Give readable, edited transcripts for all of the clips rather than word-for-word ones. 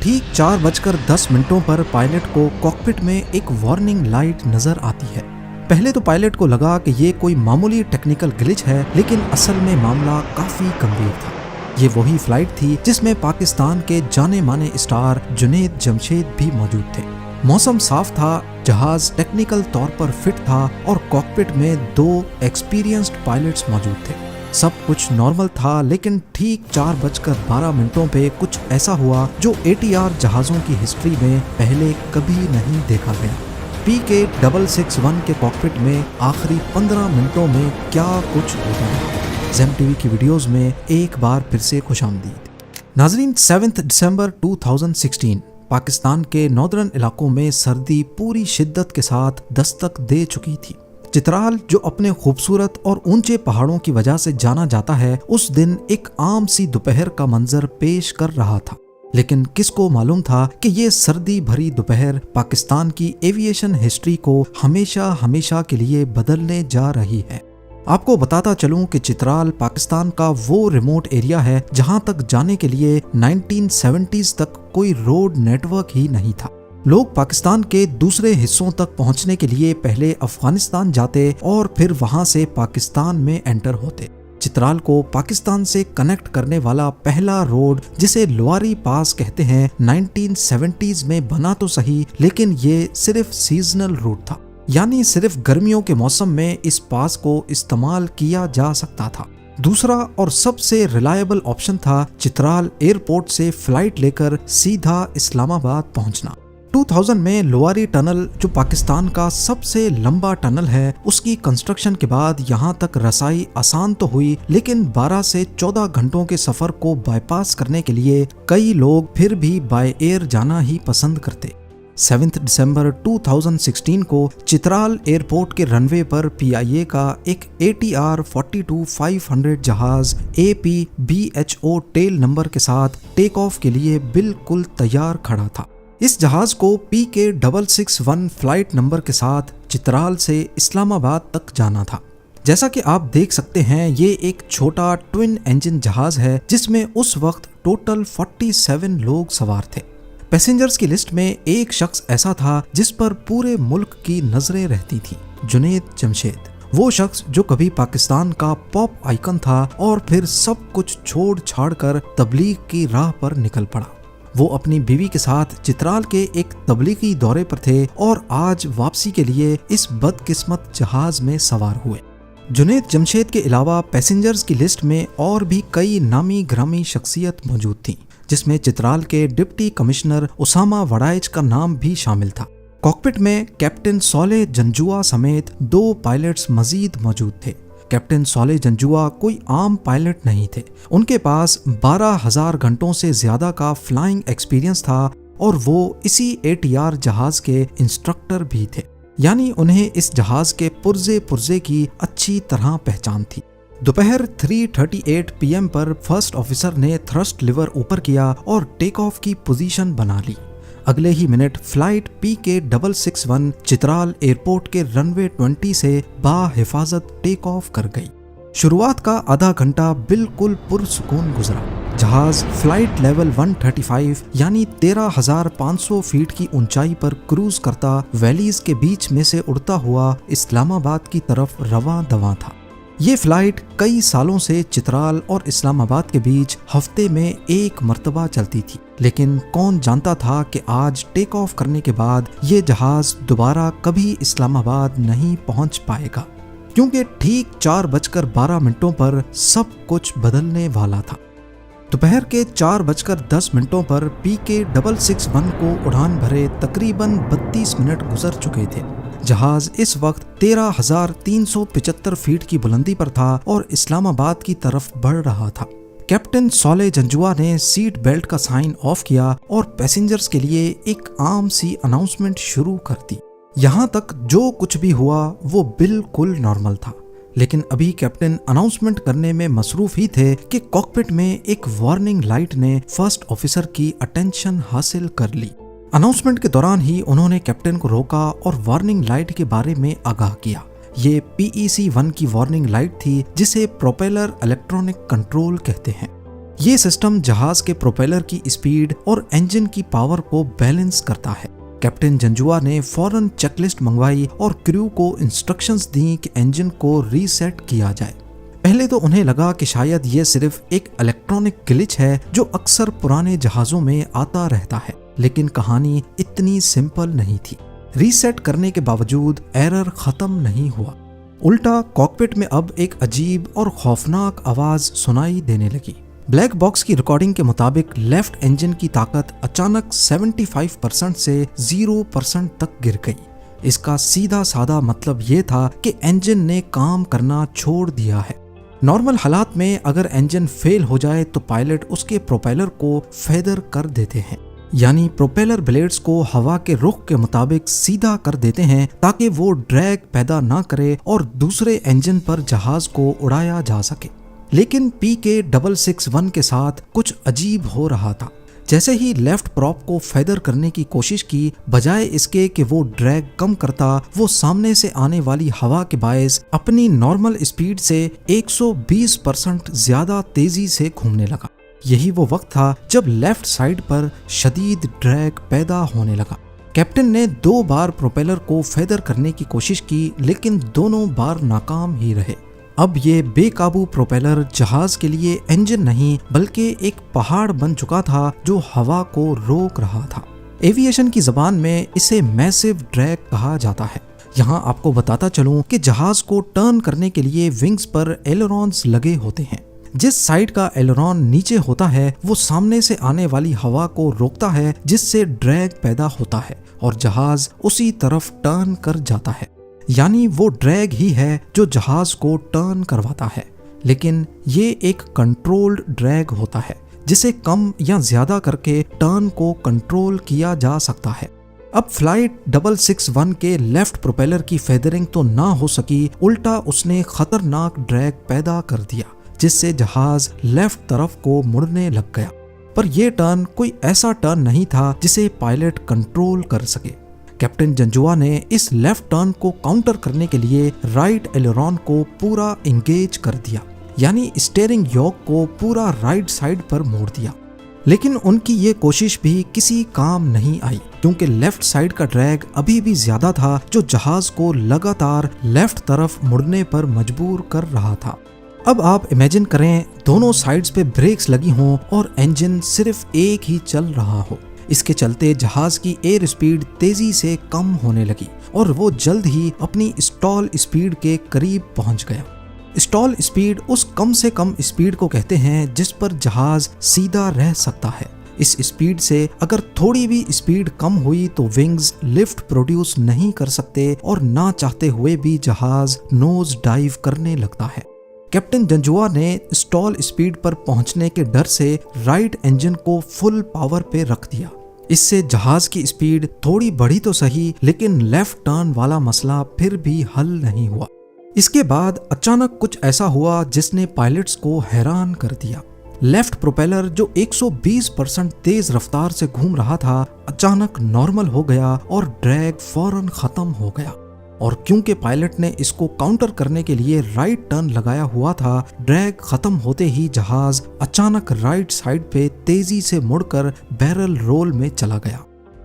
ठीक 4:10 पर पायलट को कॉकपिट में एक वार्निंग लाइट नजर आती है। पहले तो पायलट को लगा कि ये कोई मामूली टेक्निकल ग्लिच है, लेकिन असल में मामला काफी गंभीर था। ये वही फ्लाइट थी जिसमें पाकिस्तान के जाने माने स्टार जुनैद जमशेद भी मौजूद थे। मौसम साफ था, जहाज टेक्निकल तौर पर फिट था और कॉकपिट में 2 एक्सपीरियंस्ड पायलट्स मौजूद थे। सब कुछ नॉर्मल था, लेकिन ठीक 4:12 पे कुछ ऐसा हुआ जो ATR जहाज़ों की हिस्ट्री में पहले कभी नहीं देखा गया। PK-661 के कॉकपिट में आखिरी 15 मिनटों में क्या कुछ होता है। ज़ेम टीवी की वीडियोस में एक बार फिर से खुशामदीद। नाजरीन, 7 दिसंबर 2016 पाकिस्तान के नॉर्दर्न इलाकों में सर्दी पूरी शिद्दत के साथ दस्तक दे चुकी थी। चित्राल, जो अपने खूबसूरत और ऊंचे पहाड़ों की वजह से जाना जाता है, उस दिन एक आम सी दोपहर का मंजर पेश कर रहा था। लेकिन किसको मालूम था कि ये सर्दी भरी दोपहर पाकिस्तान की एविएशन हिस्ट्री को हमेशा हमेशा के लिए बदलने जा रही है। आपको बताता चलूं कि चित्राल पाकिस्तान का वो रिमोट एरिया है जहां तक जाने के लिए 1970s तक कोई रोड नेटवर्क ही नहीं था। लोग पाकिस्तान के दूसरे हिस्सों तक पहुंचने के लिए पहले अफगानिस्तान जाते और फिर वहां से पाकिस्तान में एंटर होते। चित्राल को पाकिस्तान से कनेक्ट करने वाला पहला रोड, जिसे लोआरी पास कहते हैं, 1970s में बना तो सही, लेकिन ये सिर्फ सीजनल रूट था, यानी सिर्फ गर्मियों के मौसम में इस पास को इस्तेमाल किया जा सकता था। दूसरा और सबसे रिलायबल ऑप्शन था चित्राल एयरपोर्ट से फ्लाइट लेकर सीधा इस्लामाबाद पहुंचना। 2000 में लोआरी टनल, जो पाकिस्तान का सबसे लंबा टनल है, उसकी कंस्ट्रक्शन के बाद यहाँ तक रसाई आसान तो हुई, लेकिन 12 से 14 घंटों के सफर को बाईपास करने के लिए कई लोग फिर भी बाय एयर जाना ही पसंद करते। 7 दिसंबर 2016 को चित्राल एयरपोर्ट के रनवे पर PIA का एक ATR 42-500 जहाज APBHO टेल नंबर के साथ टेक ऑफ के लिए बिल्कुल तैयार खड़ा था। इस जहाज को PK-661 फ्लाइट नंबर के साथ चित्राल से इस्लामाबाद तक जाना था। जैसा कि आप देख सकते हैं, ये एक छोटा ट्विन इंजन जहाज है जिसमें उस वक्त टोटल 47 लोग सवार थे। पैसेंजर्स की लिस्ट में एक शख्स ऐसा था जिस पर पूरे मुल्क की नजरें रहती थी, जुनैद जमशेद। वो शख्स जो कभी पाकिस्तान का पॉप आइकन था और फिर सब कुछ छोड़ छाड़ कर तबलीग की राह पर निकल पड़ा। वो अपनी बीवी के साथ चित्राल के एक तबलीगी दौरे पर थे और आज वापसी के लिए इस बदकिस्मत जहाज में सवार हुए। जुनैद जमशेद के अलावा पैसेंजर्स की लिस्ट में और भी कई नामी ग्रामी शख्सियत मौजूद थीं, जिसमें चित्राल के डिप्टी कमिश्नर उसामा वड़ाइच का नाम भी शामिल था। कॉकपिट में कैप्टन सोले जंजुआ समेत 2 पायलट्स मजीद मौजूद थे। कैप्टन सोले जंजुआ कोई आम पायलट नहीं थे। उनके पास 12,000 घंटों से ज्यादा का फ्लाइंग एक्सपीरियंस था और वो इसी ATR जहाज के इंस्ट्रक्टर भी थे, यानी उन्हें इस जहाज के पुर्जे की अच्छी तरह पहचान थी। दोपहर 3:38 PM पर फर्स्ट ऑफिसर ने थ्रस्ट लिवर ऊपर किया और टेक ऑफ की पोजीशन बना ली। अगले ही minute flight PK-661 Chitral airport के रनवे 20 से बाहिफाजत टेक ऑफ कर गई। शुरुआत का आधा घंटा बिल्कुल पुरसुकून गुजरा। जहाज फ्लाइट लेवल 135 यानी 13,500 फीट की ऊंचाई पर क्रूज करता वैलीज के बीच में से उड़ता हुआ इस्लामाबाद की तरफ रवां दवां था। ये फ्लाइट कई सालों से चित्राल और इस्लामाबाद के बीच हफ्ते में एक मर्तबा चलती थी, लेकिन कौन जानता था कि आज टेक ऑफ करने के बाद ये जहाज दोबारा कभी इस्लामाबाद नहीं पहुंच पाएगा, क्योंकि ठीक 4:12 पर सब कुछ बदलने वाला था। दोपहर के 4:10 पर PK-661 को उड़ान भरे तकरीबन 32 मिनट गुजर चुके थे। जहाज इस वक्त 13,375 फीट की बुलंदी पर था और इस्लामाबाद की तरफ बढ़ रहा था। कैप्टन सोले जंजुआ ने सीट बेल्ट का साइन ऑफ किया और पैसेंजर्स के लिए एक आम सी अनाउंसमेंट शुरू कर दी। यहाँ तक जो कुछ भी हुआ वो बिल्कुल नॉर्मल था, लेकिन अभी कैप्टन अनाउंसमेंट करने में मसरूफ ही थे कि कॉकपिट में एक वार्निंग लाइट ने फर्स्ट ऑफिसर की अटेंशन हासिल कर ली। अनाउंसमेंट के दौरान ही उन्होंने कैप्टन को रोका और वार्निंग लाइट के बारे में आगाह किया। ये PEC-1 की वार्निंग लाइट थी, जिसे प्रोपेलर इलेक्ट्रॉनिक कंट्रोल कहते हैं। ये सिस्टम जहाज के प्रोपेलर की स्पीड और इंजन की पावर को बैलेंस करता है। कैप्टन जंजुआ ने फौरन चेकलिस्ट मंगवाई और क्रू को इंस्ट्रक्शंस दी कि इंजन को रीसेट किया जाए। पहले तो उन्हें लगा कि शायद ये सिर्फ एक इलेक्ट्रॉनिक ग्लिच है जो अक्सर पुराने जहाजों में आता रहता है, लेकिन कहानी इतनी सिंपल नहीं थी। रीसेट करने के बावजूद एरर खत्म नहीं हुआ। उल्टा कॉकपिट में अब एक अजीब और खौफनाक आवाज सुनाई देने लगी। ब्लैक बॉक्स की रिकॉर्डिंग के मुताबिक लेफ्ट इंजन की ताकत अचानक 75% से 0% तक गिर गई। इसका सीधा साधा मतलब ये था कि इंजन ने काम करना छोड़ दिया है। नॉर्मल हालात में अगर इंजन फेल हो जाए तो पायलट उसके प्रोपेलर को फेदर कर देते हैं, यानी प्रोपेलर ब्लेड्स को हवा के रुख के मुताबिक सीधा कर देते हैं ताकि वो ड्रैग पैदा ना करे और दूसरे इंजन पर जहाज को उड़ाया जा सके। लेकिन PK661 के साथ कुछ अजीब हो रहा था। जैसे ही लेफ्ट प्रॉप को फेदर करने की कोशिश की, बजाय इसके कि वो ड्रैग कम करता, वो सामने से आने वाली हवा के बायस अपनी नॉर्मल स्पीड से 120% ज्यादा तेजी से घूमने लगा। यही वो वक्त था जब लेफ्ट साइड पर शदीद ड्रैग पैदा होने लगा। कैप्टन ने 2 बार प्रोपेलर को फेदर करने की कोशिश की, लेकिन दोनों बार नाकाम ही रहे। अब ये बेकाबू प्रोपेलर जहाज के लिए इंजन नहीं बल्कि एक पहाड़ बन चुका था जो हवा को रोक रहा था। एविएशन की जबान में इसे मैसिव ड्रैग कहा जाता है। यहाँ आपको बताता चलूं कि जहाज को टर्न करने के लिए विंग्स पर एलरॉन्स लगे होते हैं। जिस साइड का एलरॉन नीचे होता है वो सामने से आने वाली हवा को रोकता है, जिससे ड्रैग पैदा होता है और जहाज उसी तरफ टर्न कर जाता है। यानी वो ड्रैग ही है जो जहाज को टर्न करवाता है, लेकिन ये एक कंट्रोल्ड ड्रैग होता है जिसे कम या ज्यादा करके टर्न को कंट्रोल किया जा सकता है। अब फ्लाइट 661 के लेफ्ट प्रोपेलर की फेदरिंग तो ना हो सकी, उल्टा उसने खतरनाक ड्रैग पैदा कर दिया जिससे जहाज लेफ्ट तरफ को मुड़ने लग गया। पर यह टर्न कोई ऐसा टर्न नहीं था जिसे पायलट कंट्रोल कर सके। कैप्टन जंजुआ ने इस लेफ्ट टर्न को काउंटर करने के लिए राइट एलेरॉन को पूरा एंगेज कर दिया, यानी स्टीयरिंग योक को पूरा राइट साइड पर मोड़ दिया। लेकिन उनकी ये कोशिश भी किसी काम नहीं आई, क्योंकि लेफ्ट साइड का ड्रैग अभी भी ज्यादा था जो जहाज को लगातार लेफ्ट तरफ मुड़ने पर मजबूर कर रहा था। अब आप इमेजिन करें दोनों साइड्स पे ब्रेक्स लगी हों और इंजन सिर्फ एक ही चल रहा हो। इसके चलते जहाज की एयर स्पीड तेजी से कम होने लगी और वो जल्द ही अपनी स्टॉल स्पीड के करीब पहुंच गया। स्टॉल स्पीड उस कम से कम स्पीड को कहते हैं जिस पर जहाज सीधा रह सकता है। इस स्पीड से अगर थोड़ी भी स्पीड कम हुई तो विंग्स लिफ्ट प्रोड्यूस नहीं कर सकते और ना चाहते हुए भी जहाज नोज डाइव करने लगता है। कैप्टन जंजुआ ने स्टॉल स्पीड पर पहुंचने के डर से राइट इंजन को फुल पावर पे रख दिया। इससे जहाज की स्पीड थोड़ी बढ़ी तो सही, लेकिन लेफ्ट टर्न वाला मसला फिर भी हल नहीं हुआ। इसके बाद अचानक कुछ ऐसा हुआ जिसने पायलट्स को हैरान कर दिया। लेफ्ट प्रोपेलर जो 120% तेज रफ्तार से घूम रहा था अचानक नॉर्मल हो गया और ड्रैग फौरन खत्म हो गया। और क्योंकि पायलट ने इसको काउंटर करने के लिए राइट टर्न लगाया हुआ था, ड्रैग खत्म होते ही जहाज अचानक राइट साइड पे तेजी से मुड़कर बैरल रोल में चला गया।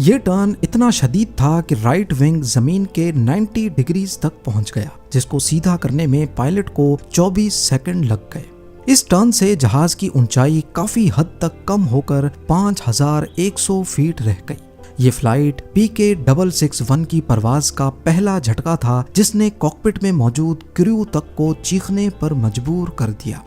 ये टर्न इतना शदीद था कि राइट विंग जमीन के 90 डिग्रीज तक पहुंच गया, जिसको सीधा करने में पायलट को 24 सेकंड लग गए। इस टर्न से जहाज की ऊंचाई काफी हद तक कम होकर 5100 फीट रह गई। ये फ्लाइट PK661 की परवाज का पहला झटका था जिसने कॉकपिट में मौजूद क्रू तक को चीखने पर मजबूर कर दिया।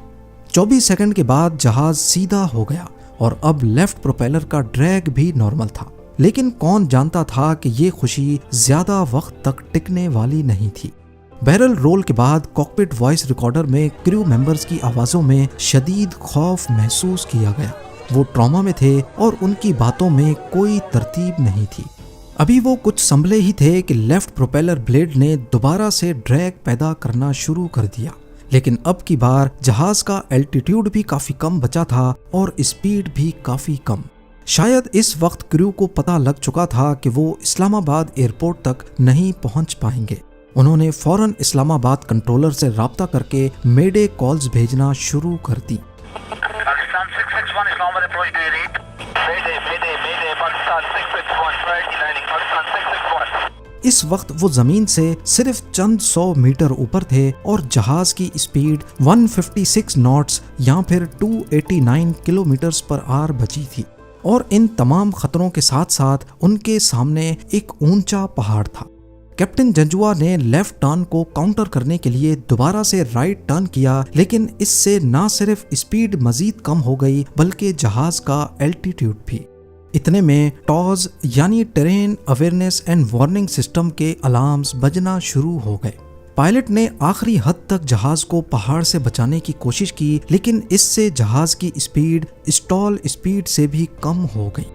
24 सेकंड के बाद जहाज सीधा हो गया और अब लेफ्ट प्रोपेलर का ड्रैग भी नॉर्मल था। लेकिन कौन जानता था कि ये खुशी ज्यादा वक्त तक टिकने वाली नहीं थी। बैरल रोल के बाद कॉकपिट वॉइस रिकॉर्डर में क्रू मेंबर्स की आवाजों में शदीद खौफ महसूस किया गया। वो ट्रॉमा में थे और उनकी बातों में कोई तरतीब नहीं थी। अभी वो कुछ संभले ही थे कि लेफ्ट प्रोपेलर ब्लेड ने दोबारा से ड्रैग पैदा करना शुरू कर दिया। लेकिन अब की बार जहाज का एल्टीट्यूड भी काफी कम बचा था और स्पीड भी काफी कम। शायद इस वक्त क्रू को पता लग चुका था कि वो इस्लामाबाद एयरपोर्ट तक नहीं पहुंच पाएंगे। उन्होंने फौरन इस्लामाबाद कंट्रोलर से राब्ता करके मेडे कॉल्स भेजना शुरू कर दी। Approach, do you read? Mayday, Mayday, Mayday, Pakistan 661, priority landing, Pakistan 661. इस वक्त वो जमीन से सिर्फ चंद 100 मीटर ऊपर थे और जहाज की स्पीड 156 नॉट्स या फिर 289 किलोमीटर पर आवर बची थी। और इन तमाम खतरों के साथ साथ उनके सामने एक ऊंचा पहाड़ था। कैप्टन जंजुआ ने लेफ्ट टर्न को काउंटर करने के लिए दोबारा से राइट टर्न किया, लेकिन इससे ना सिर्फ स्पीड मजीद कम हो गई बल्कि जहाज का एल्टीट्यूड भी। इतने में टॉज यानी terrain awareness and warning system के अलार्म्स बजना शुरू हो गए। पायलट ने आखिरी हद तक जहाज को पहाड़ से बचाने की कोशिश की, लेकिन इससे जहाज की स्पीड स्टॉल स्पीड से भी कम हो गई।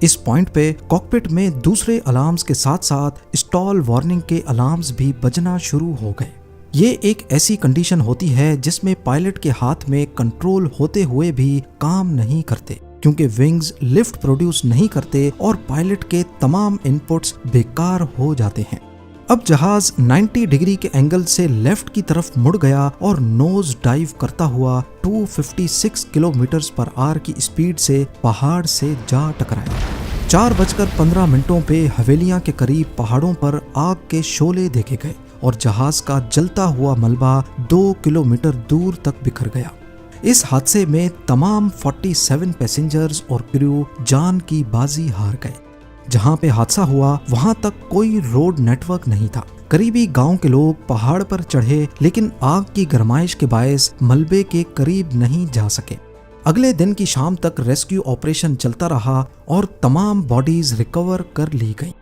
इस पॉइंट पे कॉकपिट में दूसरे अलार्म्स के साथ साथ स्टॉल वार्निंग के अलार्म्स भी बजना शुरू हो गए। ये एक ऐसी कंडीशन होती है जिसमें पायलट के हाथ में कंट्रोल होते हुए भी काम नहीं करते, क्योंकि विंग्स लिफ्ट प्रोड्यूस नहीं करते और पायलट के तमाम इनपुट्स बेकार हो जाते हैं। अब जहाज 90 डिग्री के एंगल से लेफ्ट की तरफ मुड़ गया और नोज डाइव करता हुआ 256 किलोमीटर पर आवर की स्पीड से पहाड़ से जा टकराया। 4:15 पे हवेलियां के करीब पहाड़ों पर आग के शोले देखे गए और जहाज का जलता हुआ मलबा 2 किलोमीटर दूर तक बिखर गया। इस हादसे में तमाम 47 पैसेंजर्स और क्रू जान की बाजी हार गए। जहां पे हादसा हुआ वहां तक कोई रोड नेटवर्क नहीं था। करीबी गांव के लोग पहाड़ पर चढ़े, लेकिन आग की गरमाइश के बायस मलबे के करीब नहीं जा सके। अगले दिन की शाम तक रेस्क्यू ऑपरेशन चलता रहा और तमाम बॉडीज रिकवर कर ली गई।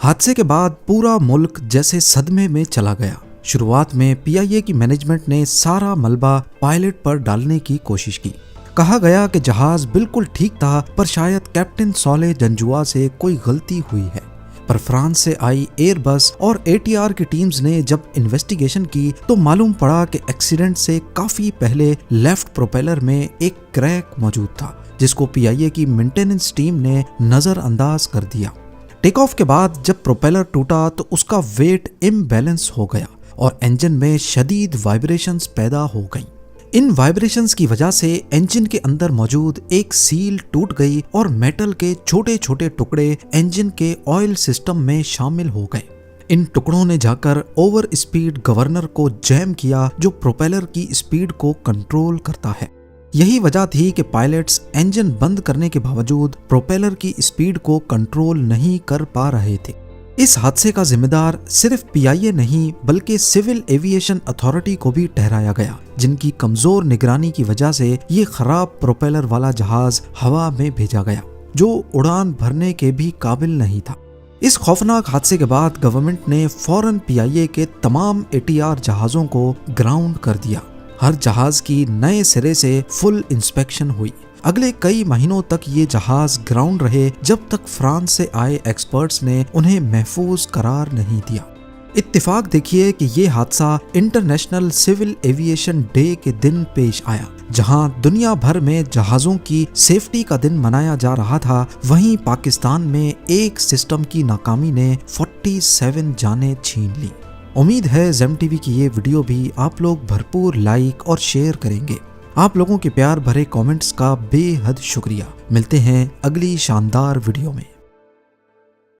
हादसे के बाद पूरा मुल्क जैसे सदमे में चला गया। शुरुआत में पीआईए की मैनेजमेंट ने सारा मलबा पायलट पर डालने की कोशिश की। कहा गया कि जहाज बिल्कुल ठीक था, पर शायद कैप्टन सोले जंजुआ से कोई गलती हुई है। पर फ्रांस से आई एयरबस और एटीआर की टीम्स ने जब इन्वेस्टिगेशन की तो मालूम पड़ा कि एक्सीडेंट से काफी पहले लेफ्ट प्रोपेलर में एक क्रैक मौजूद था, जिसको पीआईए की मेंटेनेंस टीम ने नजरअंदाज कर दिया। टेक ऑफ के बाद जब प्रोपेलर टूटा तो उसका वेट इम्बैलेंस हो गया और इंजन में शदीद वाइब्रेशंस पैदा हो गई। इन वाइब्रेशंस की वजह से इंजन के अंदर मौजूद एक सील टूट गई और मेटल के छोटे छोटे टुकड़े इंजन के ऑयल सिस्टम में शामिल हो गए। इन टुकड़ों ने जाकर ओवर स्पीड गवर्नर को जैम किया, जो प्रोपेलर की स्पीड को कंट्रोल करता है। यही वजह थी कि पायलट्स इंजन बंद करने के बावजूद प्रोपेलर की स्पीड को कंट्रोल नहीं कर पा रहे थे। इस हादसे का जिम्मेदार सिर्फ पीआईए नहीं बल्कि सिविल एविएशन अथॉरिटी को भी ठहराया गया, जिनकी कमजोर निगरानी की वजह से ये खराब प्रोपेलर वाला जहाज हवा में भेजा गया, जो उड़ान भरने के भी काबिल नहीं था। इस खौफनाक हादसे के बाद गवर्नमेंट ने फौरन पीआईए के तमाम एटीआर जहाजों को ग्राउंड कर दिया। हर जहाज की नए सिरे से फुल इंस्पेक्शन हुई। अगले कई महीनों तक ये जहाज ग्राउंड रहे, जब तक फ्रांस से आए एक्सपर्ट्स ने उन्हें महफूज करार नहीं दिया। इत्तेफाक देखिए कि ये हादसा इंटरनेशनल सिविल एविएशन डे के दिन पेश आया, जहां दुनिया भर में जहाजों की सेफ्टी का दिन मनाया जा रहा था। वहीं पाकिस्तान में एक सिस्टम की नाकामी ने 47 जानें छीन ली। उम्मीद है ज़ेम टीवी की ये वीडियो भी आप लोग भरपूर लाइक और शेयर करेंगे। आप लोगों के प्यार भरे कमेंट्स का बेहद शुक्रिया। मिलते हैं अगली शानदार वीडियो में।